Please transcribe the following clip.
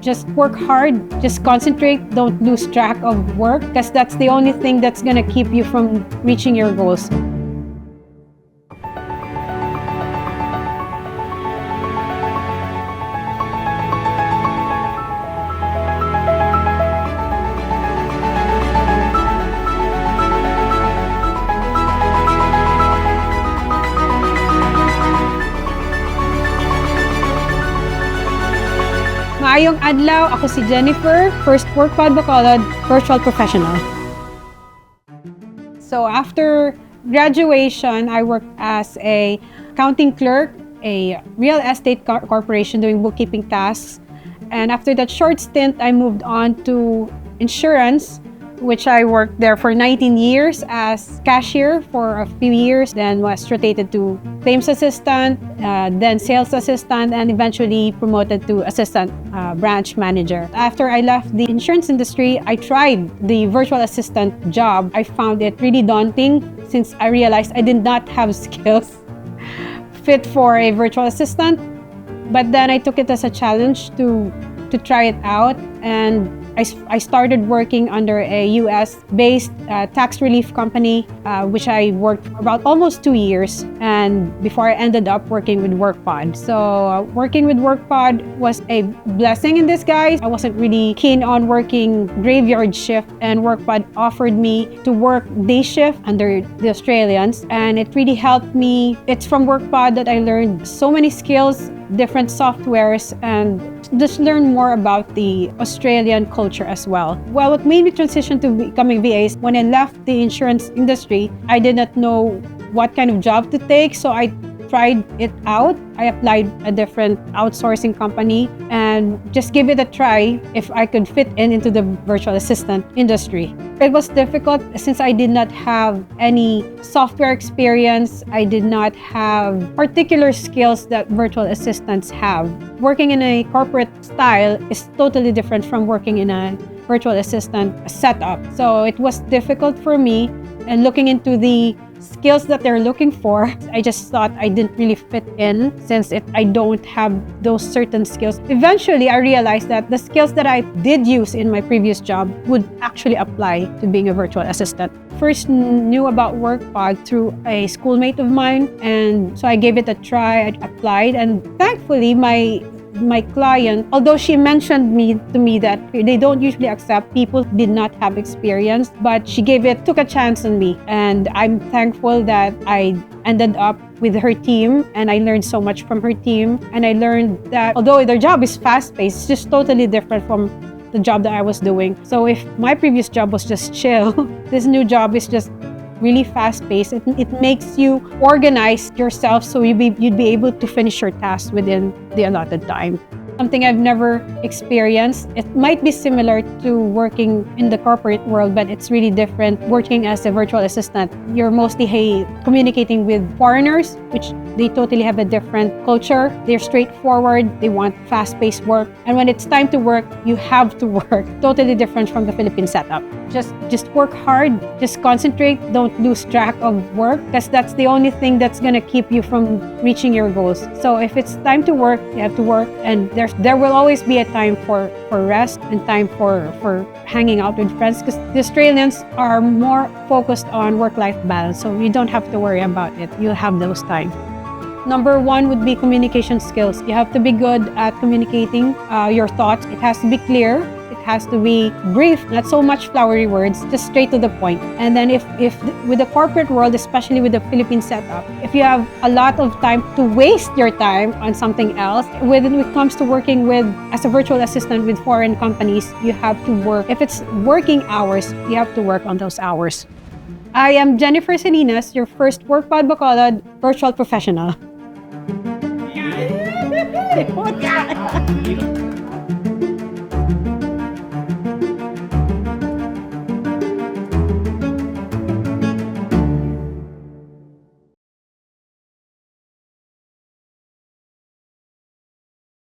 Just work hard, just concentrate, don't lose track of work, because that's the only thing that's gonna keep you from reaching your goals. Maayong adlaw, ako si Genifer, first WrkPod Bacolod, virtual professional. So after graduation, I worked as a accounting clerk, a real estate corporation doing bookkeeping tasks. And after that short stint, I moved on to insurance, which I worked there for 19 years as cashier for a few years, then was rotated to claims assistant, then sales assistant, and eventually promoted to assistant branch manager. After I left the insurance industry, I tried the virtual assistant job. I found it really daunting since I realized I did not have skills fit for a virtual assistant. But then I took it as a challenge to try it out, and I started working under a US-based tax relief company, which I worked for about almost 2 years, and before I ended up working with WrkPod. So working with WrkPod was a blessing in disguise. I wasn't really keen on working graveyard shift, and WrkPod offered me to work day shift under the Australians, and it really helped me. It's from WrkPod that I learned so many skills, different softwares, and just learn more about the Australian culture as well. Well, what made me transition to becoming VA is when I left the insurance industry, I did not know what kind of job to take, so I tried it out. I applied a different outsourcing company and just give it a try if I could fit into the virtual assistant industry. It was difficult since I did not have any software experience. I did not have particular skills that virtual assistants have. Working in a corporate style is totally different from working in a virtual assistant setup. So it was difficult for me, and looking into the skills that they're looking for, I just thought I didn't really fit in since I don't have those certain skills. Eventually, I realized that the skills that I did use in my previous job would actually apply to being a virtual assistant. First knew about WrkPod through a schoolmate of mine, and so I gave it a try. I applied, and thankfully my client, although she mentioned to me that they don't usually accept people who did not have experience, but she took a chance on me, and I'm thankful that I ended up with her team, and I learned so much from her team. And I learned that although their job is fast-paced, it's just totally different from the job that I was doing. So if my previous job was just chill, this new job is just really fast-paced. It makes you organize yourself so you'd be able to finish your tasks within the allotted time. Something I've never experienced. It might be similar to working in the corporate world, but it's really different. Working as a virtual assistant, you're mostly communicating with foreigners, which they totally have a different culture. They're straightforward. They want fast-paced work. And when it's time to work, you have to work. Totally different from the Philippine setup. Just work hard. Just concentrate. Don't lose track of work, because that's the only thing that's gonna keep you from reaching your goals. So if it's time to work, you have to work, and there will always be a time for rest and time for hanging out with friends, because the Australians are more focused on work-life balance, so you don't have to worry about it. You'll have those times. Number one would be communication skills. You have to be good at communicating your thoughts. It has to be clear. It has to be brief, not so much flowery words, just straight to the point. And then if with the corporate world, especially with the Philippine setup, if you have a lot of time to waste your time on something else, when it comes to working as a virtual assistant with foreign companies, you have to work. If it's working hours, you have to work on those hours. I am Genifer, your first WrkPod Bacolod virtual professional.